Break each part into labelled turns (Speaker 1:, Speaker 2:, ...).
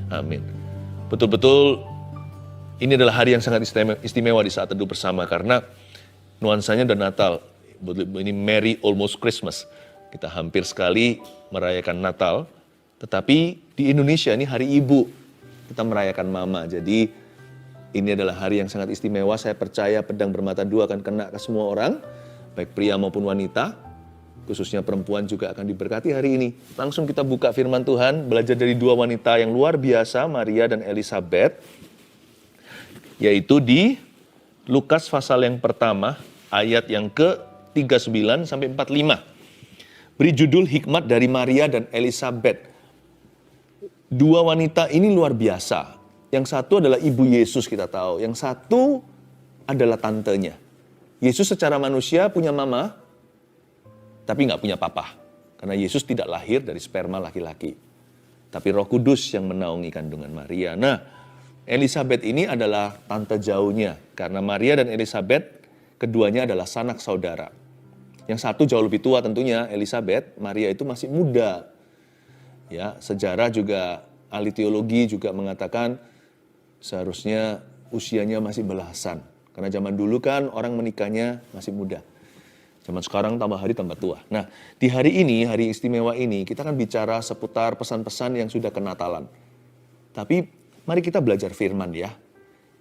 Speaker 1: Amin. Betul-betul ini adalah hari yang sangat istimewa di saat teduh bersama karena nuansanya udah Natal. Ini Merry Almost Christmas. Kita hampir sekali merayakan Natal. Tetapi di Indonesia ini hari ibu. Kita merayakan mama. Jadi ini adalah hari yang sangat istimewa. Saya percaya pedang bermata dua akan kena ke semua orang. Baik pria maupun wanita. Khususnya perempuan juga akan diberkati hari ini. Langsung kita buka firman Tuhan. Belajar dari dua wanita yang luar biasa. Maria dan Elizabeth. Yaitu di Lukas pasal yang pertama, ayat yang ke-39 sampai 45. Beri judul hikmat dari Maria dan Elizabeth. Dua wanita ini luar biasa. Yang satu adalah ibu Yesus kita tahu. Yang satu adalah tantenya. Yesus secara manusia punya mama, tapi nggak punya papa. Karena Yesus tidak lahir dari sperma laki-laki. Tapi Roh Kudus yang menaungi kandungan Maria. Nah, Elizabeth ini adalah tante jauhnya. Karena Maria dan Elizabeth, keduanya adalah sanak saudara. Yang satu jauh lebih tua tentunya, Elizabeth. Maria itu masih muda. Ya, sejarah juga, ahli teologi juga mengatakan seharusnya usianya masih belasan. Karena zaman dulu kan orang menikahnya masih muda. Zaman sekarang tambah hari tambah tua. Nah, di hari ini, hari istimewa ini, kita akan bicara seputar pesan-pesan yang sudah kenatalan. Tapi mari kita belajar firman ya.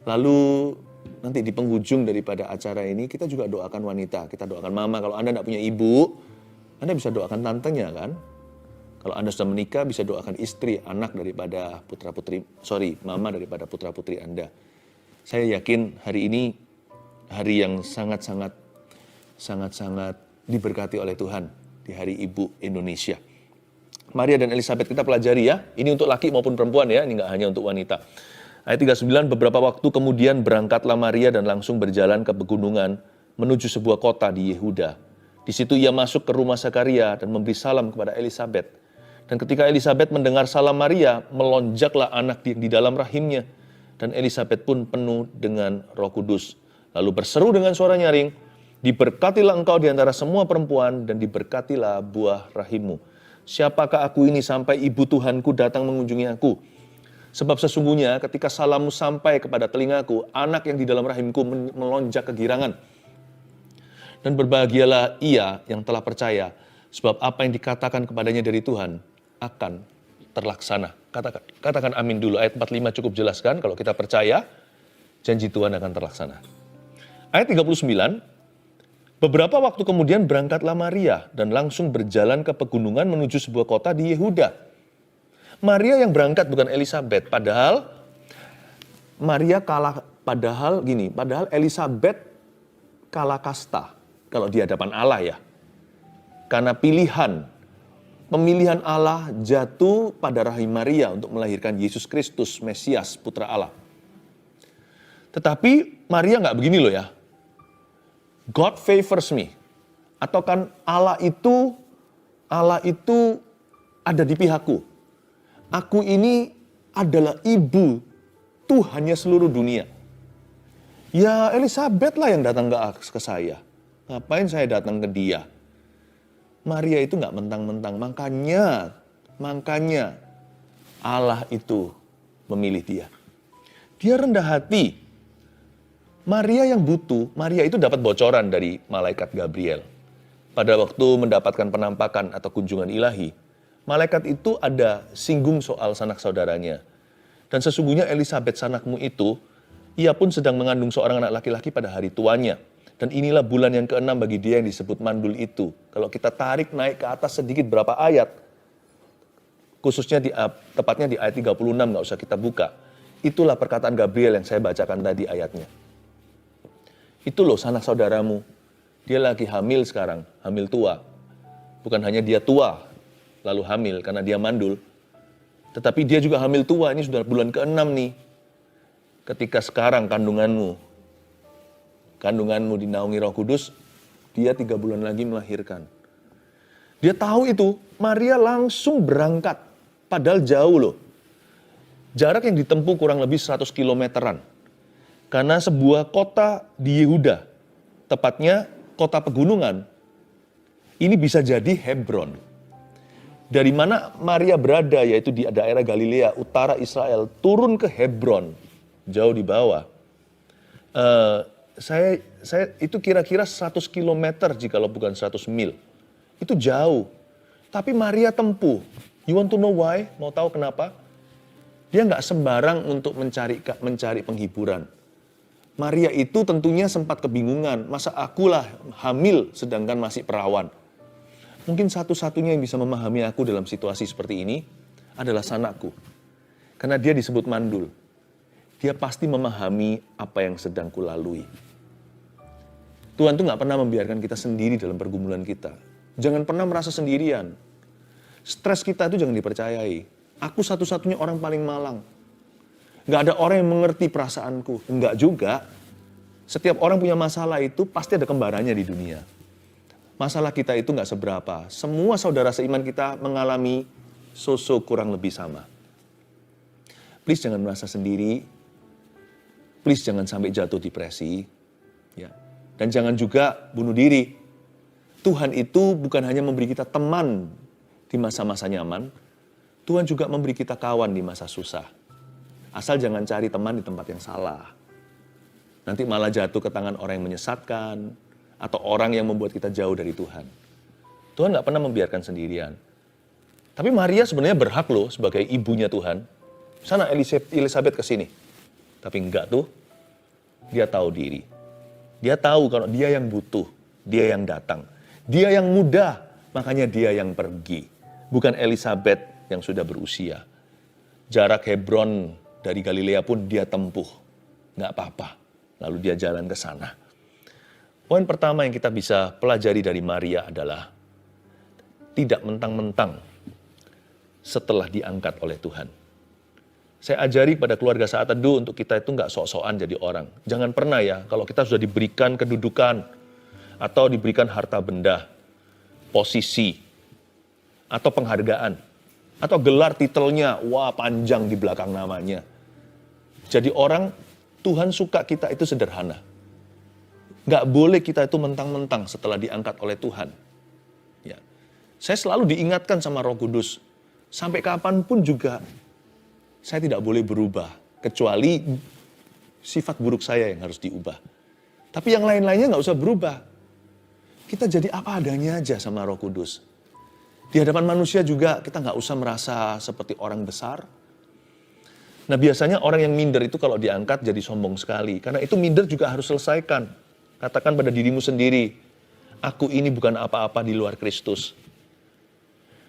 Speaker 1: Lalu nanti di penghujung daripada acara ini kita juga doakan wanita. Kita doakan mama. Kalau Anda tidak punya ibu, Anda bisa doakan tantenya kan. Kalau Anda sudah menikah bisa doakan istri, anak daripada mama daripada putra-putri Anda. Saya yakin hari ini hari yang sangat-sangat diberkati oleh Tuhan di Hari Ibu Indonesia. Maria dan Elizabeth kita pelajari ya. Ini untuk laki maupun perempuan ya, ini nggak hanya untuk wanita. Ayat 39, beberapa waktu kemudian berangkatlah Maria dan langsung berjalan ke pegunungan menuju sebuah kota di Yehuda. Di situ ia masuk ke rumah Zakaria dan memberi salam kepada Elizabeth. Dan ketika Elizabeth mendengar salam Maria, melonjaklah anak di dalam rahimnya. Dan Elizabeth pun penuh dengan Roh Kudus. Lalu berseru dengan suara nyaring, diberkatilah engkau di antara semua perempuan dan diberkatilah buah rahimmu. Siapakah aku ini sampai ibu Tuhanku datang mengunjungi aku? Sebab sesungguhnya ketika salammu sampai kepada telingaku, anak yang di dalam rahimku melonjak kegirangan. Dan berbahagialah ia yang telah percaya, sebab apa yang dikatakan kepadanya dari Tuhan akan terlaksana. Katakan amin dulu, ayat 45 cukup jelaskan, kalau kita percaya, janji Tuhan akan terlaksana. Ayat 39, beberapa waktu kemudian berangkatlah Maria dan langsung berjalan ke pegunungan menuju sebuah kota di Yehuda. Maria yang berangkat bukan Elizabeth, padahal Elizabeth kalah kasta kalau di hadapan Allah ya. Karena pemilihan Allah jatuh pada rahim Maria untuk melahirkan Yesus Kristus, Mesias, Putra Allah. Tetapi Maria nggak begini loh ya. God favors me. Atau kan Allah itu ada di pihakku. Aku ini adalah ibu Tuhannya seluruh dunia. Ya Elizabeth lah yang datang ke saya. Ngapain saya datang ke dia? Maria itu gak mentang-mentang. Makanya Allah itu memilih dia. Dia rendah hati. Maria yang butuh, Maria itu dapat bocoran dari malaikat Gabriel. Pada waktu mendapatkan penampakan atau kunjungan ilahi, malaikat itu ada singgung soal sanak saudaranya. Dan sesungguhnya Elizabeth sanakmu itu, ia pun sedang mengandung seorang anak laki-laki pada hari tuanya. Dan inilah bulan yang ke-6 bagi dia yang disebut mandul itu. Kalau kita tarik naik ke atas sedikit berapa ayat, khususnya tepatnya di ayat 36, nggak usah kita buka. Itulah perkataan Gabriel yang saya bacakan tadi ayatnya. Itu loh sanak saudaramu. Dia lagi hamil sekarang, hamil tua. Bukan hanya dia tua, lalu hamil karena dia mandul. Tetapi dia juga hamil tua, ini sudah bulan ke-6 nih. Ketika sekarang kandunganmu dinaungi Roh Kudus, dia 3 bulan lagi melahirkan. Dia tahu itu, Maria langsung berangkat. Padahal jauh loh. Jarak yang ditempuh kurang lebih 100 kilometeran. Karena sebuah kota di Yehuda, tepatnya kota pegunungan, ini bisa jadi Hebron. Dari mana Maria berada, yaitu di daerah Galilea, utara Israel, turun ke Hebron, jauh di bawah. Saya itu kira-kira 100 kilometer jikalau bukan 100 mil. Itu jauh. Tapi Maria tempuh. You want to know why? Mau tahu kenapa? Dia nggak sembarang untuk mencari penghiburan. Maria itu tentunya sempat kebingungan. Masa akulah hamil sedangkan masih perawan? Mungkin satu-satunya yang bisa memahami aku dalam situasi seperti ini adalah sanakku. Karena dia disebut mandul. Dia pasti memahami apa yang sedang kulalui. Tuhan tuh nggak pernah membiarkan kita sendiri dalam pergumulan kita. Jangan pernah merasa sendirian. Stres kita itu jangan dipercayai. Aku satu-satunya orang paling malang. Nggak ada orang yang mengerti perasaanku. Enggak juga. Setiap orang punya masalah itu pasti ada kembarannya di dunia. Masalah kita itu nggak seberapa. Semua saudara seiman kita mengalami sosok kurang lebih sama. Please jangan merasa sendiri. Please jangan sampai jatuh depresi. Ya. Dan jangan juga bunuh diri. Tuhan itu bukan hanya memberi kita teman di masa-masa nyaman. Tuhan juga memberi kita kawan di masa susah. Asal jangan cari teman di tempat yang salah. Nanti malah jatuh ke tangan orang yang menyesatkan. Atau orang yang membuat kita jauh dari Tuhan. Tuhan gak pernah membiarkan sendirian. Tapi Maria sebenarnya berhak loh sebagai ibunya Tuhan. Sana Elizabeth ke sini. Tapi enggak tuh. Dia tahu diri. Dia tahu kalau dia yang butuh. Dia yang datang. Dia yang muda. Makanya dia yang pergi. Bukan Elizabeth yang sudah berusia. Jarak Hebron dari Galilea pun dia tempuh. Gak apa-apa. Lalu dia jalan ke sana. Poin pertama yang kita bisa pelajari dari Maria adalah tidak mentang-mentang setelah diangkat oleh Tuhan. Saya ajari pada keluarga Saat Teduh untuk kita itu nggak sok-sokan jadi orang. Jangan pernah ya, kalau kita sudah diberikan kedudukan atau diberikan harta benda, posisi, atau penghargaan, atau gelar titelnya, wah panjang di belakang namanya. Jadi orang, Tuhan suka kita itu sederhana. Nggak boleh kita itu mentang-mentang setelah diangkat oleh Tuhan. Ya. Saya selalu diingatkan sama Roh Kudus, sampai kapanpun juga saya tidak boleh berubah, kecuali sifat buruk saya yang harus diubah. Tapi yang lain-lainnya nggak usah berubah. Kita jadi apa adanya aja sama Roh Kudus. Di hadapan manusia juga kita nggak usah merasa seperti orang besar. Nah biasanya orang yang minder itu kalau diangkat jadi sombong sekali. Karena itu minder juga harus selesaikan. Katakan pada dirimu sendiri, aku ini bukan apa-apa di luar Kristus.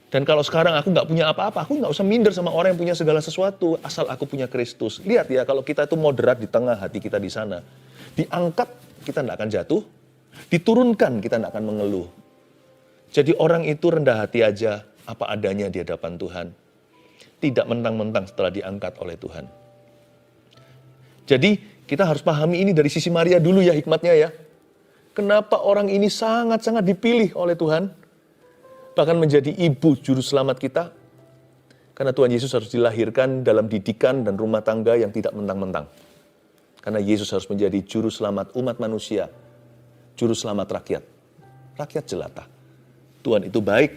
Speaker 1: Dan kalau sekarang aku nggak punya apa-apa, aku nggak usah minder sama orang yang punya segala sesuatu, asal aku punya Kristus. Lihat ya, kalau kita itu moderat di tengah hati kita di sana, diangkat kita nggak akan jatuh, diturunkan kita nggak akan mengeluh. Jadi orang itu rendah hati aja, apa adanya di hadapan Tuhan. Tidak mentang-mentang setelah diangkat oleh Tuhan. Jadi kita harus pahami ini dari sisi Maria dulu ya hikmatnya ya. Kenapa orang ini sangat-sangat dipilih oleh Tuhan? Bahkan menjadi ibu juru selamat kita. Karena Tuhan Yesus harus dilahirkan dalam didikan dan rumah tangga yang tidak mentang-mentang. Karena Yesus harus menjadi juru selamat umat manusia. Juru selamat rakyat. Rakyat jelata. Tuhan itu baik.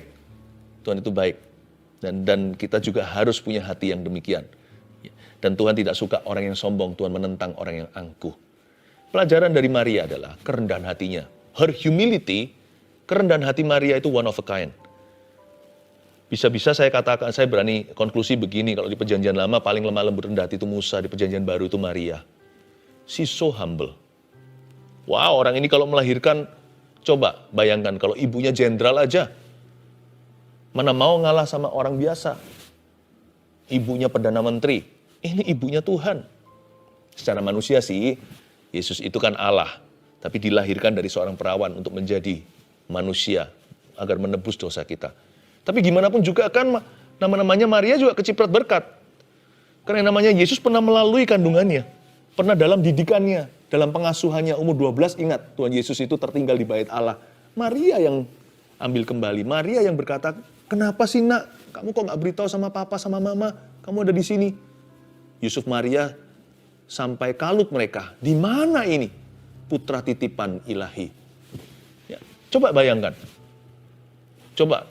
Speaker 1: Tuhan itu baik. Dan kita juga harus punya hati yang demikian. Dan Tuhan tidak suka orang yang sombong, Tuhan menentang orang yang angkuh. Pelajaran dari Maria adalah kerendahan hatinya. Her humility, kerendahan hati Maria itu one of a kind. Bisa-bisa saya katakan, saya berani konklusi begini, kalau di perjanjian lama paling lemah lembut rendah hati itu Musa, di perjanjian baru itu Maria. She's so humble. Wow, orang ini kalau melahirkan, coba bayangkan kalau ibunya jenderal aja. Mana mau ngalah sama orang biasa. Ibunya Perdana Menteri. Ini ibunya Tuhan. Secara manusia sih, Yesus itu kan Allah. Tapi dilahirkan dari seorang perawan untuk menjadi manusia. Agar menebus dosa kita. Tapi gimana pun juga kan, nama-namanya Maria juga keciprat berkat. Karena namanya Yesus pernah melalui kandungannya. Pernah dalam didikannya. Dalam pengasuhannya umur 12, ingat Tuhan Yesus itu tertinggal di bait Allah. Maria yang ambil kembali. Maria yang berkata, kenapa sih nak? Kamu kok gak beritahu sama papa, sama mama? Kamu ada di sini. Yusuf Maria sampai kalut mereka. Di mana ini? Putra titipan ilahi. Ya, coba bayangkan. Coba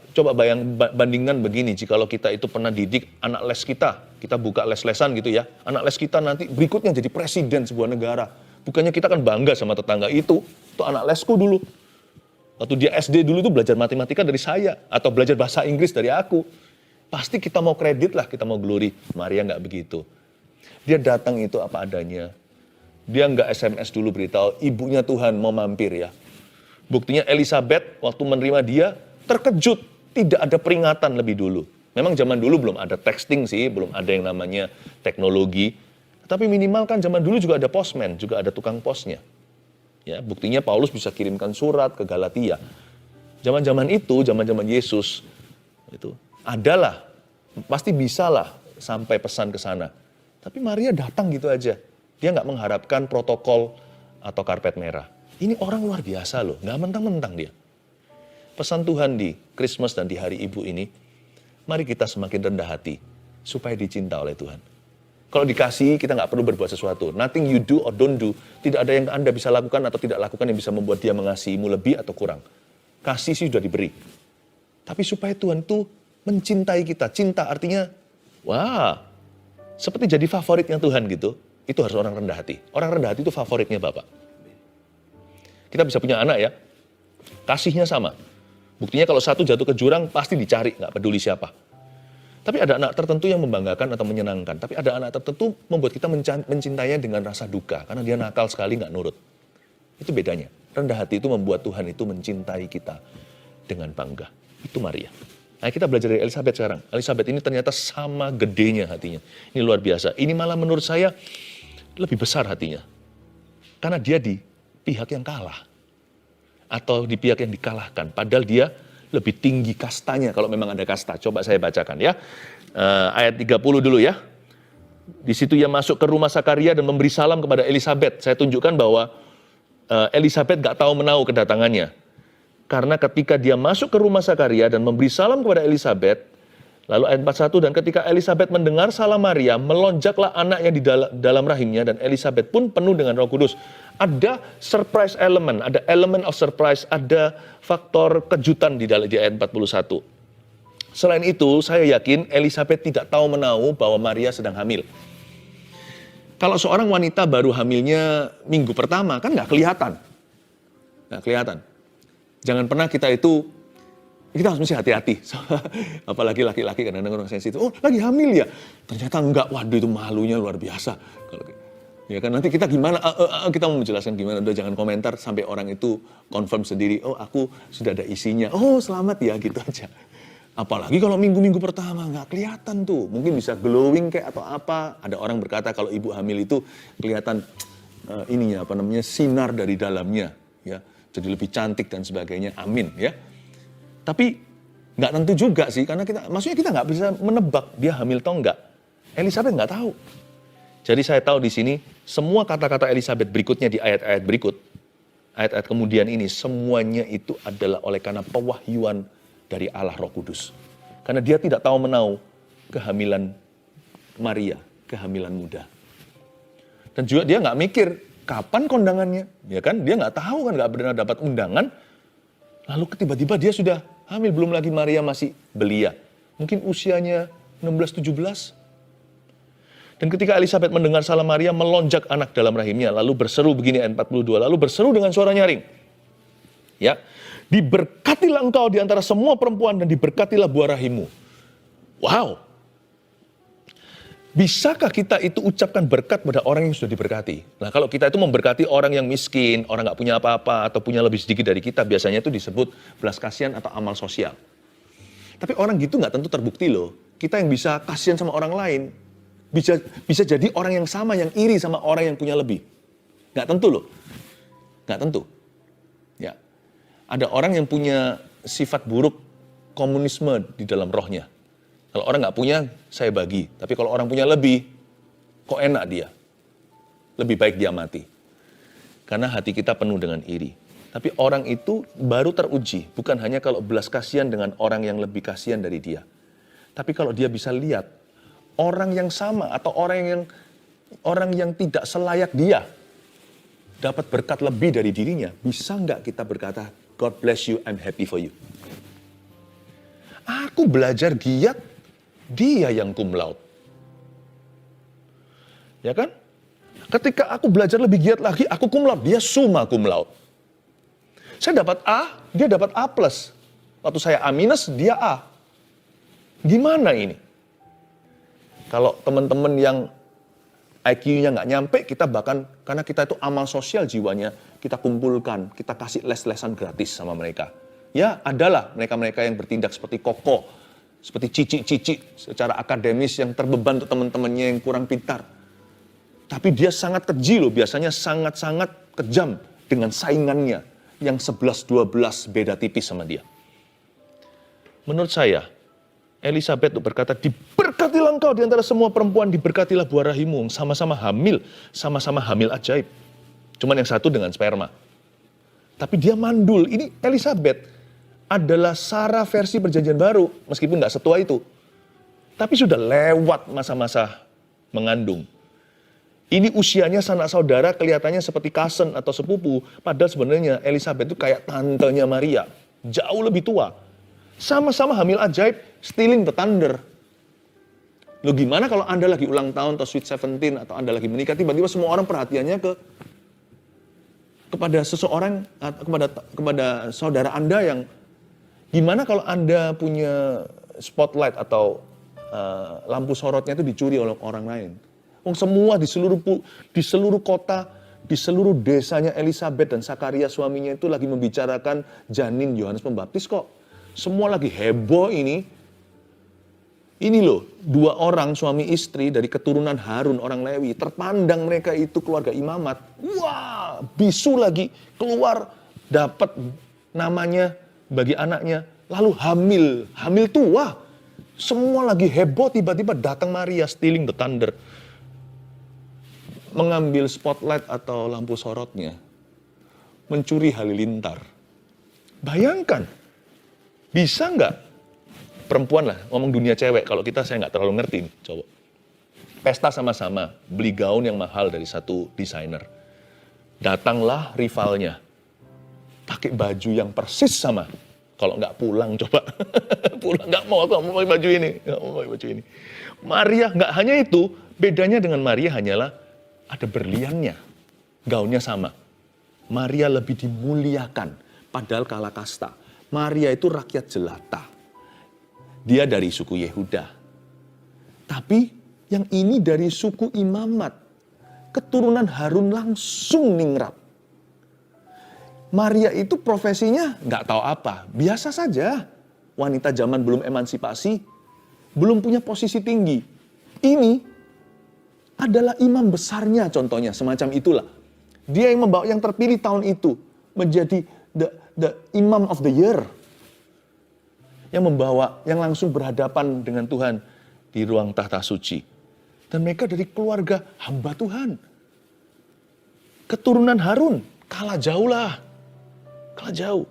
Speaker 1: bandingkan begini, jikalau kita itu pernah didik anak les kita buka les-lesan gitu ya. Anak les kita nanti berikutnya jadi presiden sebuah negara. Bukannya kita kan bangga sama tetangga itu anak lesku dulu. Waktu dia SD dulu tuh belajar matematika dari saya, atau belajar bahasa Inggris dari aku. Pasti kita mau kredit lah, kita mau glory. Maria nggak begitu. Dia datang itu apa adanya. Dia nggak SMS dulu beritahu, ibunya Tuhan mau mampir ya. Buktinya Elizabeth waktu menerima dia, terkejut, tidak ada peringatan lebih dulu. Memang zaman dulu belum ada texting sih, belum ada yang namanya teknologi. Tapi minimal kan zaman dulu juga ada postman, juga ada tukang posnya. Ya, buktinya Paulus bisa kirimkan surat ke Galatia. Zaman-zaman itu, zaman-zaman Yesus, itu adalah, pasti bisalah sampai pesan ke sana. Tapi Maria datang gitu aja. Dia nggak mengharapkan protokol atau karpet merah. Ini orang luar biasa loh, nggak mentang-mentang dia. Pesan Tuhan di Christmas dan di hari Ibu ini, mari kita semakin rendah hati, supaya dicinta oleh Tuhan. Kalau dikasih, kita nggak perlu berbuat sesuatu. Nothing you do or don't do, tidak ada yang Anda bisa lakukan atau tidak lakukan yang bisa membuat dia mengasihimu lebih atau kurang. Kasih sih sudah diberi. Tapi supaya Tuhan tuh mencintai kita. Cinta artinya, wah, seperti jadi favoritnya Tuhan gitu. Itu harus orang rendah hati. Orang rendah hati itu favoritnya Bapak. Kita bisa punya anak ya, kasihnya sama. Buktinya kalau satu jatuh ke jurang, pasti dicari, nggak peduli siapa. Tapi ada anak tertentu yang membanggakan atau menyenangkan. Tapi ada anak tertentu membuat kita mencintainya dengan rasa duka. Karena dia nakal sekali, nggak nurut. Itu bedanya. Rendah hati itu membuat Tuhan itu mencintai kita dengan bangga. Itu Maria. Nah, kita belajar dari Elizabeth sekarang. Elizabeth ini ternyata sama gedenya hatinya. Ini luar biasa. Ini malah menurut saya lebih besar hatinya. Karena dia di pihak yang kalah. Atau di pihak yang dikalahkan. Padahal dia lebih tinggi kastanya kalau memang ada kasta. Coba saya bacakan ya. Ayat 30 dulu ya. Di situ ia masuk ke rumah Sakaria dan memberi salam kepada Elizabeth. Saya tunjukkan bahwa Elizabeth gak tahu menahu kedatangannya. Karena ketika dia masuk ke rumah Sakaria dan memberi salam kepada Elizabeth, lalu ayat 41, dan ketika Elizabeth mendengar salam Maria, melonjaklah anak yang di dalam rahimnya, dan Elizabeth pun penuh dengan Roh Kudus. Ada surprise element, ada element of surprise, ada faktor kejutan di ayat 41. Selain itu, saya yakin Elizabeth tidak tahu menahu bahwa Maria sedang hamil. Kalau seorang wanita baru hamilnya minggu pertama, kan nggak kelihatan. Nggak kelihatan. Jangan pernah kita harus mesti hati-hati. Apalagi laki-laki kadang-kadang orang sensitif. Oh, lagi hamil ya? Ternyata enggak. Waduh, itu malunya luar biasa. Ya kan, nanti kita gimana? Kita mau menjelaskan gimana. Udah jangan komentar sampai orang itu confirm sendiri. Oh, aku sudah ada isinya. Oh, selamat ya, gitu aja. Apalagi kalau minggu-minggu pertama nggak kelihatan tuh. Mungkin bisa glowing kayak atau apa. Ada orang berkata kalau ibu hamil itu kelihatan sinar dari dalamnya. Ya, jadi lebih cantik dan sebagainya. Amin ya. Tapi nggak tentu juga sih, karena maksudnya kita nggak bisa menebak dia hamil atau enggak. Elizabeth nggak tahu. Jadi saya tahu di sini semua kata-kata Elizabeth berikutnya di ayat-ayat berikut, ayat-ayat kemudian ini semuanya itu adalah oleh karena pewahyuan dari Allah Roh Kudus. Karena dia tidak tahu menahu kehamilan Maria, kehamilan muda. Dan juga dia nggak mikir kapan kondangannya, ya kan? Dia nggak tahu kan, nggak pernah dapat undangan. Lalu tiba-tiba dia sudah hamil, belum lagi Maria masih belia. Mungkin usianya 16-17. Dan ketika Elizabeth mendengar salam Maria, melonjak anak dalam rahimnya. Lalu berseru begini ayat 42, lalu berseru dengan suara nyaring. Ya, diberkatilah engkau di antara semua perempuan dan diberkatilah buah rahimmu. Wow. Bisakah kita itu ucapkan berkat pada orang yang sudah diberkati? Nah, kalau kita itu memberkati orang yang miskin, orang nggak punya apa-apa, atau punya lebih sedikit dari kita, biasanya itu disebut belas kasihan atau amal sosial. Tapi orang gitu nggak tentu terbukti loh. Kita yang bisa kasihan sama orang lain, bisa jadi orang yang sama, yang iri sama orang yang punya lebih. Nggak tentu loh. Nggak tentu. Ya. Ada orang yang punya sifat buruk komunisme di dalam rohnya. Kalau orang nggak punya, saya bagi. Tapi kalau orang punya lebih, kok enak dia? Lebih baik dia mati. Karena hati kita penuh dengan iri. Tapi orang itu baru teruji. Bukan hanya kalau belas kasihan dengan orang yang lebih kasihan dari dia. Tapi kalau dia bisa lihat, orang yang sama atau orang yang tidak selayak dia, dapat berkat lebih dari dirinya. Bisa nggak kita berkata, God bless you, I'm happy for you. Aku belajar giat, dia yang cum laude. Ya kan? Ketika aku belajar lebih giat lagi, aku cum laude, dia summa cum laude. Saya dapat A, dia dapat A+. Waktu saya A-, dia A. Gimana ini? Kalau teman-teman yang IQ-nya nggak nyampe, kita bahkan, karena kita itu amal sosial jiwanya, kita kumpulkan, kita kasih les-lesan gratis sama mereka. Ya, adalah mereka-mereka yang bertindak seperti Koko, seperti Cici-Cici, secara akademis yang terbeban untuk teman-temannya yang kurang pintar. Tapi dia sangat keji loh, biasanya sangat-sangat kejam dengan saingannya, yang 11-12 beda tipis sama dia. Menurut saya, Elisabet itu berkata, diberkatilah engkau di antara semua perempuan, diberkatilah buah rahimmu, sama-sama hamil ajaib. Cuman yang satu dengan sperma. Tapi dia mandul. Ini Elisabet adalah Sarah versi perjanjian baru, meskipun nggak setua itu. Tapi sudah lewat masa-masa mengandung. Ini usianya sanak saudara kelihatannya seperti cousin atau sepupu, padahal sebenarnya Elisabet itu kayak tantenya Maria, jauh lebih tua. Sama-sama hamil ajaib, stealing the thunder. Loh gimana kalau Anda lagi ulang tahun atau sweet 17 atau Anda lagi menikah, tiba-tiba semua orang perhatiannya kepada seseorang, kepada saudara Anda yang, gimana kalau Anda punya spotlight atau lampu sorotnya itu dicuri oleh orang lain. Semua di seluruh kota, di seluruh desanya Elisabet dan Sakaria suaminya itu lagi membicarakan janin Yohanes Pembaptis kok. Semua lagi heboh ini. Ini loh, 2 orang suami istri dari keturunan Harun orang Lewi. Terpandang mereka itu keluarga imamat. Wah, bisu lagi keluar dapat namanya bagi anaknya. Lalu hamil tua. Semua lagi heboh, tiba-tiba datang Maria stealing the thunder. Mengambil spotlight atau lampu sorotnya. Mencuri halilintar. Bayangkan. Bisa nggak? Perempuan lah, ngomong dunia cewek. Kalau kita saya nggak terlalu ngerti, coba. Pesta sama-sama, beli gaun yang mahal dari satu desainer. Datanglah rivalnya. Pakai baju yang persis sama. Kalau nggak pulang, coba. Pulang, nggak mau pakai baju ini. Nggak mau pakai baju ini. Maria, nggak hanya itu. Bedanya dengan Maria hanyalah ada berliannya. Gaunnya sama. Maria lebih dimuliakan. Padahal kalah kasta. Maria itu rakyat jelata. Dia dari suku Yehuda. Tapi yang ini dari suku imamat. Keturunan Harun langsung ningrat. Maria itu profesinya nggak tahu apa. Biasa saja. Wanita zaman belum emansipasi. Belum punya posisi tinggi. Ini adalah imam besarnya contohnya. Semacam itulah. Dia yang membawa yang terpilih tahun itu. Menjadi the imam of the year. Yang membawa, yang langsung berhadapan dengan Tuhan di ruang tahta suci. Dan mereka dari keluarga hamba Tuhan. Keturunan Harun, kalah jauh lah. Kalah jauh.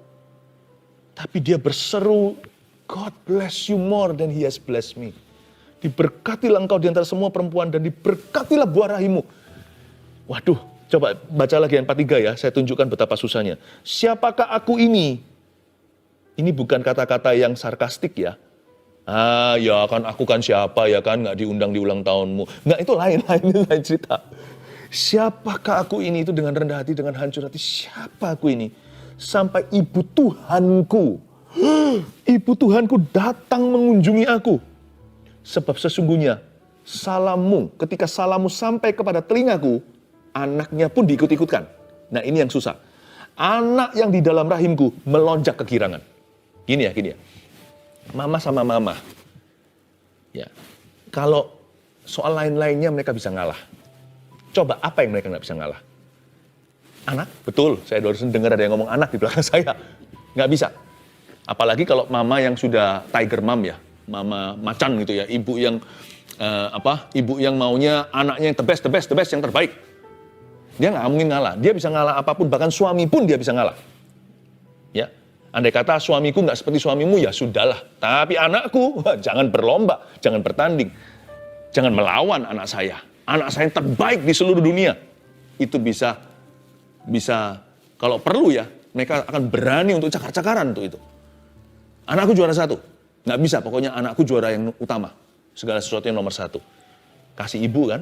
Speaker 1: Tapi dia berseru, God bless you more than he has blessed me. Diberkatilah engkau di antara semua perempuan dan diberkatilah buah rahimmu. Waduh, coba baca lagi yang 43 ya, saya tunjukkan betapa susahnya. Siapakah aku ini? Ini bukan kata-kata yang sarkastik ya. Ya kan aku kan siapa ya kan, nggak diundang di ulang tahunmu. Nggak, itu lain cerita. Siapakah aku ini, itu dengan rendah hati, dengan hancur hati. Siapa aku ini? Sampai ibu Tuhanku. Ibu Tuhanku datang mengunjungi aku. Sebab sesungguhnya salammu, ketika salammu sampai kepada telingaku, anaknya pun diikut-ikutkan. Nah ini yang susah. Anak yang di dalam rahimku melonjak kegirangan. Gini ya. Mama sama mama. Ya. Kalau soal lain-lainnya mereka bisa ngalah. Coba apa yang mereka nggak bisa ngalah? Anak, betul. Saya barusan dengar ada yang ngomong anak di belakang saya. Nggak bisa. Apalagi kalau mama yang sudah tiger mom ya. Mama macan gitu ya. Ibu yang ibu yang maunya anaknya yang the best, yang terbaik. Dia nggak mungkin ngalah. Dia bisa ngalah apapun. Bahkan suami pun dia bisa ngalah. Ya. Andai kata suamiku nggak seperti suamimu, ya sudahlah. Tapi anakku, jangan berlomba, jangan bertanding. Jangan melawan anak saya. Anak saya yang terbaik di seluruh dunia. Itu bisa kalau perlu ya, mereka akan berani untuk cakar-cakaran untuk itu. Anakku juara 1. Nggak bisa, pokoknya anakku juara yang utama. Segala sesuatu yang nomor satu. Kasih ibu kan.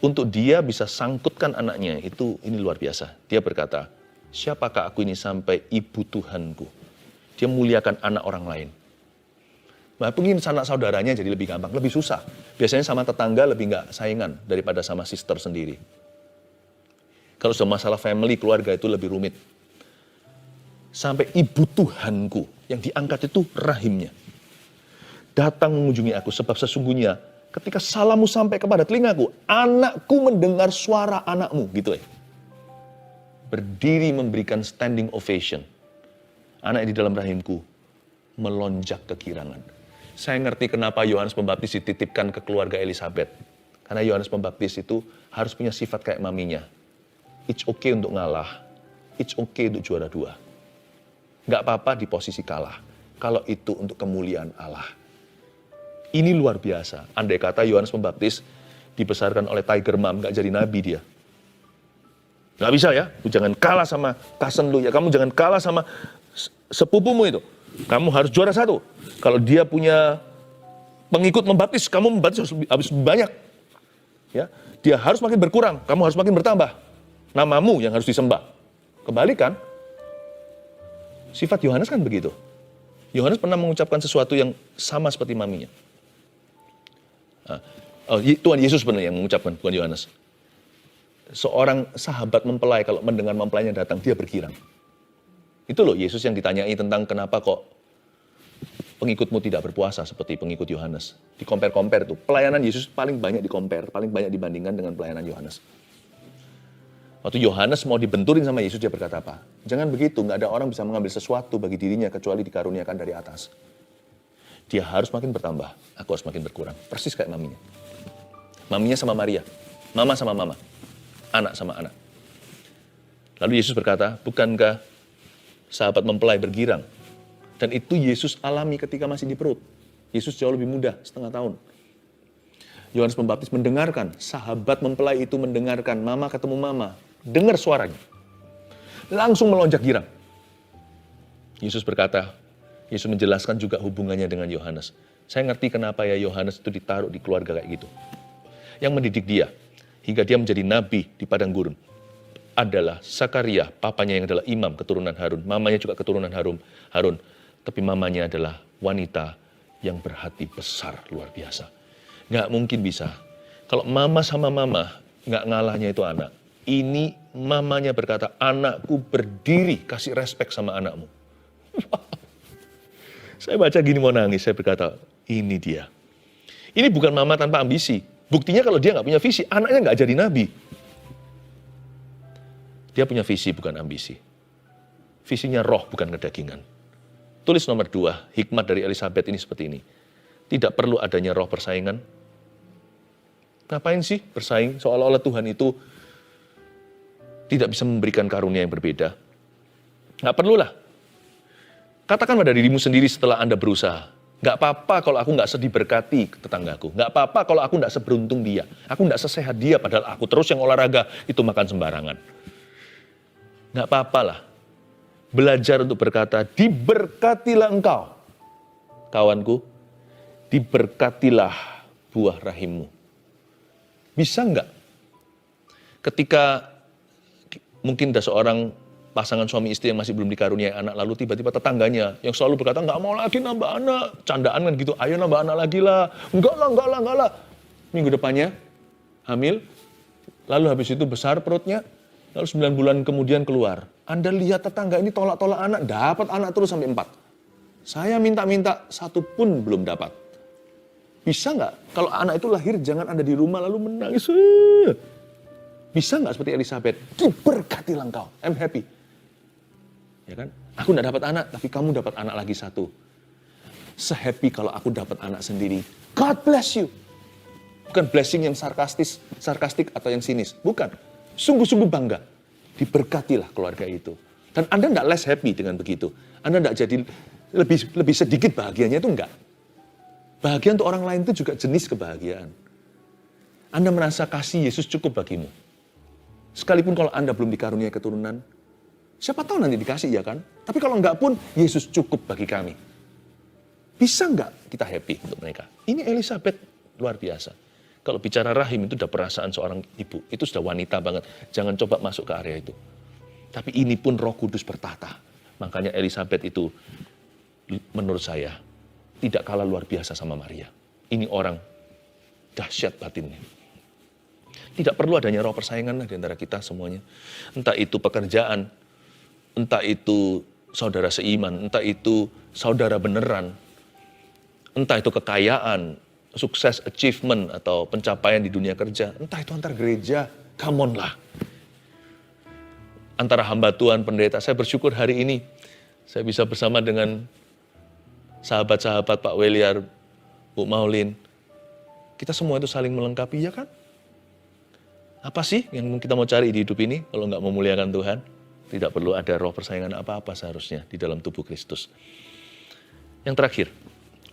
Speaker 1: Untuk dia bisa sangkutkan anaknya, ini luar biasa. Dia berkata, siapakah aku ini sampai ibu Tuhanku? Dia muliakan anak orang lain. Nah, mungkin sanak saudaranya jadi lebih gampang, lebih susah. Biasanya sama tetangga lebih nggak saingan daripada sama sister sendiri. Kalau sudah masalah family, keluarga itu lebih rumit. Sampai ibu Tuhanku, yang diangkat itu rahimnya. Datang mengunjungi aku, sebab sesungguhnya ketika salammu sampai kepada telingaku, anakku mendengar suara anakmu, gitu ya. Berdiri memberikan standing ovation. Anak di dalam rahimku melonjak kegirangan. Saya ngerti kenapa Yohanes Pembaptis dititipkan ke keluarga Elizabeth. Karena Yohanes Pembaptis itu harus punya sifat kayak maminya. It's okay untuk ngalah. It's okay untuk juara 2. Nggak apa-apa di posisi kalah. Kalau itu untuk kemuliaan Allah. Ini luar biasa. Andai kata Yohanes Pembaptis dibesarkan oleh Tiger Mom, nggak jadi nabi dia. Nggak bisa ya. Lu jangan kalah sama cousin lu ya. Kamu jangan kalah sama sepupumu itu. Kamu harus juara 1. Kalau dia punya pengikut membaptis, kamu membaptis harus banyak. Ya, dia harus makin berkurang, kamu harus makin bertambah. Namamu yang harus disembah. Kebalikan, sifat Yohanes kan begitu. Yohanes pernah mengucapkan sesuatu yang sama seperti maminya. Tuhan Yesus benar yang mengucapkan, bukan Yohanes. Seorang sahabat mempelai, kalau mendengar mempelainya datang, dia bergirang. Itu loh Yesus yang ditanyai tentang kenapa kok pengikutmu tidak berpuasa seperti pengikut Yohanes. Di-compare tuh. Pelayanan Yesus paling banyak di-compare, paling banyak dibandingkan dengan pelayanan Yohanes. Waktu Yohanes mau dibenturin sama Yesus, dia berkata apa? Jangan begitu, nggak ada orang bisa mengambil sesuatu bagi dirinya kecuali dikaruniakan dari atas. Dia harus makin bertambah, aku harus makin berkurang. Persis kayak maminya. Maminya sama Maria, mama sama mama, anak sama anak. Lalu Yesus berkata, bukankah sahabat mempelai bergirang? Dan itu Yesus alami ketika masih di perut. Yesus jauh lebih muda, 1,5 tahun. Yohanes Pembaptis mendengarkan, sahabat mempelai itu mendengarkan, mama ketemu mama, dengar suaranya. Langsung melonjak girang. Yesus berkata, Yesus menjelaskan juga hubungannya dengan Yohanes. Saya ngerti kenapa ya Yohanes itu ditaruh di keluarga kayak gitu. Yang mendidik dia, hingga dia menjadi nabi di padang gurun, adalah Sakaria, papanya yang adalah imam keturunan Harun. Mamanya juga keturunan Harun. Tapi mamanya adalah wanita yang berhati besar, luar biasa. Nggak mungkin bisa. Kalau mama sama mama, nggak ngalahnya itu anak. Ini mamanya berkata, anakku berdiri, kasih respek sama anakmu. Saya baca gini mau nangis, saya berkata, ini dia. Ini bukan mama tanpa ambisi. Buktinya kalau dia nggak punya visi, anaknya nggak jadi nabi. Dia punya visi, bukan ambisi. Visinya roh, bukan kedagingan. Tulis nomor 2, hikmat dari Elizabeth ini seperti ini. Tidak perlu adanya roh persaingan. Ngapain sih bersaing? Seolah-olah Tuhan itu tidak bisa memberikan karunia yang berbeda. Nggak perlulah. Katakan pada dirimu sendiri setelah Anda berusaha. Nggak apa-apa kalau aku nggak diberkati tetanggaku. Nggak apa-apa kalau aku nggak seberuntung dia. Aku nggak sesehat dia, padahal aku terus yang olahraga itu makan sembarangan. Nggak apa-apa lah. Belajar untuk berkata, diberkatilah engkau, kawanku, diberkatilah buah rahimmu. Bisa nggak? Ketika mungkin ada seorang pasangan suami istri yang masih belum dikaruniai anak, lalu tiba-tiba tetangganya yang selalu berkata, nggak mau lagi nambah anak, candaan kan gitu, ayo nambah anak lagi lah, enggak lah. Minggu depannya, hamil, lalu habis itu besar perutnya, lalu 9 bulan kemudian keluar. Anda lihat tetangga ini tolak-tolak anak, dapat anak terus sampai 4. Saya minta-minta, 1 pun belum dapat. Bisa nggak? Kalau anak itu lahir, jangan Anda di rumah lalu menangis. Bisa nggak seperti Elizabeth? Diberkatilah engkau, I'm happy. Ya kan? Aku nggak dapat anak, tapi kamu dapat anak lagi 1. Se-happy kalau aku dapat anak sendiri. God bless you. Bukan blessing yang sarkastik atau yang sinis. Bukan. Sungguh-sungguh bangga. Diberkatilah keluarga itu. Dan Anda tidak less happy dengan begitu. Anda tidak jadi lebih sedikit bahagianya, itu enggak. Bahagia untuk orang lain itu juga jenis kebahagiaan. Anda merasa kasih Yesus cukup bagimu. Sekalipun kalau Anda belum dikaruniai keturunan, siapa tahu nanti dikasih ya kan? Tapi kalau enggak pun, Yesus cukup bagi kami. Bisa nggak kita happy untuk mereka? Ini Elizabeth luar biasa. Kalau bicara rahim itu udah perasaan seorang ibu. Itu sudah wanita banget. Jangan coba masuk ke area itu. Tapi ini pun Roh Kudus bertata. Makanya Elizabeth itu menurut saya tidak kalah luar biasa sama Maria. Ini orang dahsyat batinnya. Tidak perlu adanya roh persaingan di antara kita semuanya. Entah itu pekerjaan, entah itu saudara seiman, entah itu saudara beneran, entah itu kekayaan, sukses, achievement, atau pencapaian di dunia kerja, entah itu antar gereja, come on lah. Antara hamba Tuhan, pendeta, saya bersyukur hari ini saya bisa bersama dengan sahabat-sahabat Pak Weliar, Bu Maulin. Kita semua itu saling melengkapi, ya kan? Apa sih yang kita mau cari di hidup ini kalau nggak memuliakan Tuhan? Tidak perlu ada roh persaingan apa-apa seharusnya di dalam tubuh Kristus. Yang terakhir,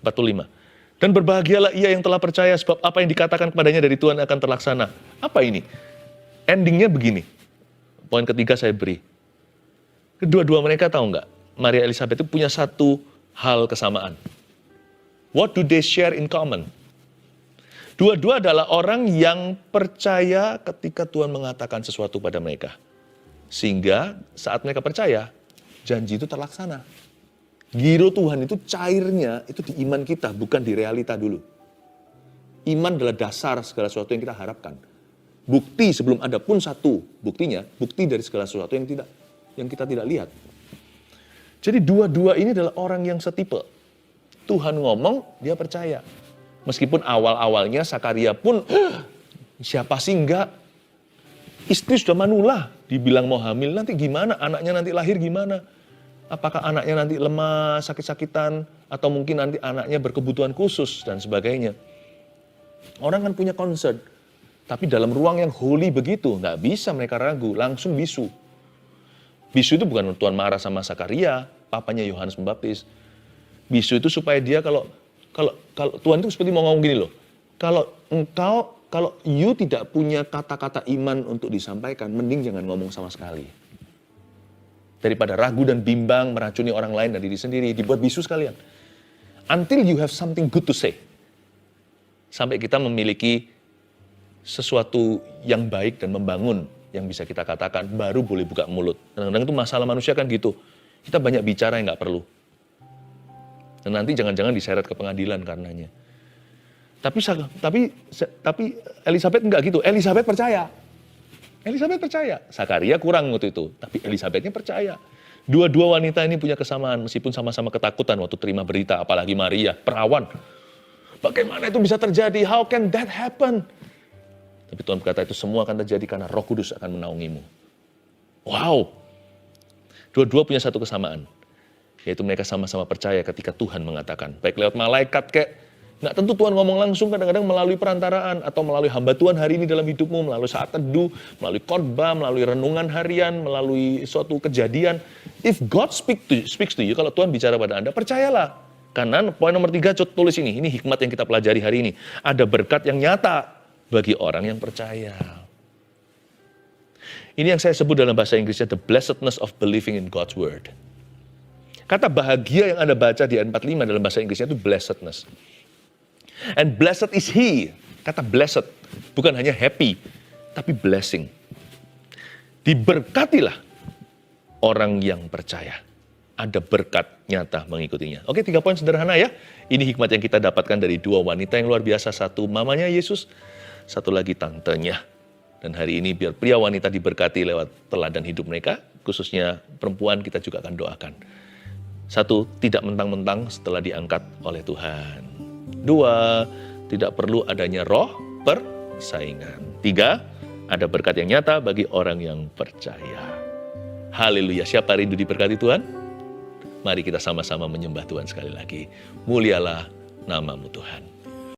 Speaker 1: 45. Dan berbahagialah ia yang telah percaya sebab apa yang dikatakan kepadanya dari Tuhan akan terlaksana. Apa ini? Endingnya begini. Poin ketiga saya beri. Kedua-dua mereka tahu nggak? Maria Elizabeth itu punya satu hal kesamaan. What do they share in common? Dua-dua adalah orang yang percaya ketika Tuhan mengatakan sesuatu pada mereka. Sehingga saat mereka percaya, janji itu terlaksana. Giro Tuhan itu cairnya itu di iman kita, bukan di realita dulu. Iman adalah dasar segala sesuatu yang kita harapkan. Bukti sebelum ada pun satu, buktinya, bukti dari segala sesuatu yang kita tidak lihat. Jadi dua-dua ini adalah orang yang setipe. Tuhan ngomong, dia percaya. Meskipun awal-awalnya Sakaria pun, siapa sih enggak? Istri sudah manula, dibilang mau hamil, nanti gimana? Anaknya nanti lahir gimana? Apakah anaknya nanti lemah, sakit-sakitan, atau mungkin nanti anaknya berkebutuhan khusus, dan sebagainya. Orang kan punya concern, tapi dalam ruang yang holy begitu, nggak bisa mereka ragu, langsung bisu. Bisu itu bukan Tuhan marah sama Sakaria, papanya Yohanes Pembaptis. Bisu itu supaya dia kalau Tuhan itu seperti mau ngomong gini loh, kalau you tidak punya kata-kata iman untuk disampaikan, mending jangan ngomong sama sekali. Daripada ragu dan bimbang, meracuni orang lain dan diri sendiri, dibuat bisu sekalian. Until you have something good to say. Sampai kita memiliki sesuatu yang baik dan membangun yang bisa kita katakan, baru boleh buka mulut. Kadang-kadang itu masalah manusia kan gitu. Kita banyak bicara yang nggak perlu. Dan nanti jangan-jangan diseret ke pengadilan karenanya. Tapi Elizabeth enggak gitu. Elizabeth percaya. Sakaria kurang waktu itu, tapi Elizabethnya percaya. Dua-dua wanita ini punya kesamaan, meskipun sama-sama ketakutan waktu terima berita, apalagi Maria, perawan. Bagaimana itu bisa terjadi? How can that happen? Tapi Tuhan berkata itu semua akan terjadi karena Roh Kudus akan menaungimu. Wow. Dua-dua punya satu kesamaan. Yaitu mereka sama-sama percaya ketika Tuhan mengatakan. Baik lewat malaikat kek. Nggak tentu Tuhan ngomong langsung, kadang-kadang melalui perantaraan. Atau melalui hamba Tuhan hari ini dalam hidupmu. Melalui saat teduh, melalui khotbah, melalui renungan harian, melalui suatu kejadian. If God speaks to you, kalau Tuhan bicara pada Anda, percayalah. Karena poin nomor 3, tulis ini hikmat yang kita pelajari hari ini. Ada berkat yang nyata bagi orang yang percaya. Ini yang saya sebut dalam bahasa Inggrisnya, the blessedness of believing in God's word. Kata bahagia yang Anda baca di ayat 45 dalam bahasa Inggrisnya itu blessedness. And blessed is he. Kata blessed, bukan hanya happy, tapi blessing. Diberkatilah orang yang percaya. Ada berkat nyata mengikutinya. Oke, 3 poin sederhana ya. Ini hikmat yang kita dapatkan dari 2 wanita yang luar biasa. Satu mamanya Yesus, satu lagi tantenya. Dan hari ini biar pria wanita diberkati lewat teladan hidup mereka. Khususnya perempuan kita juga akan doakan. 1, tidak mentang-mentang setelah diangkat oleh Tuhan. 2, tidak perlu adanya roh persaingan. 3, ada berkat yang nyata bagi orang yang percaya. Haleluya, siapa rindu diberkati Tuhan? Mari kita sama-sama menyembah Tuhan sekali lagi. Mulialah namamu Tuhan.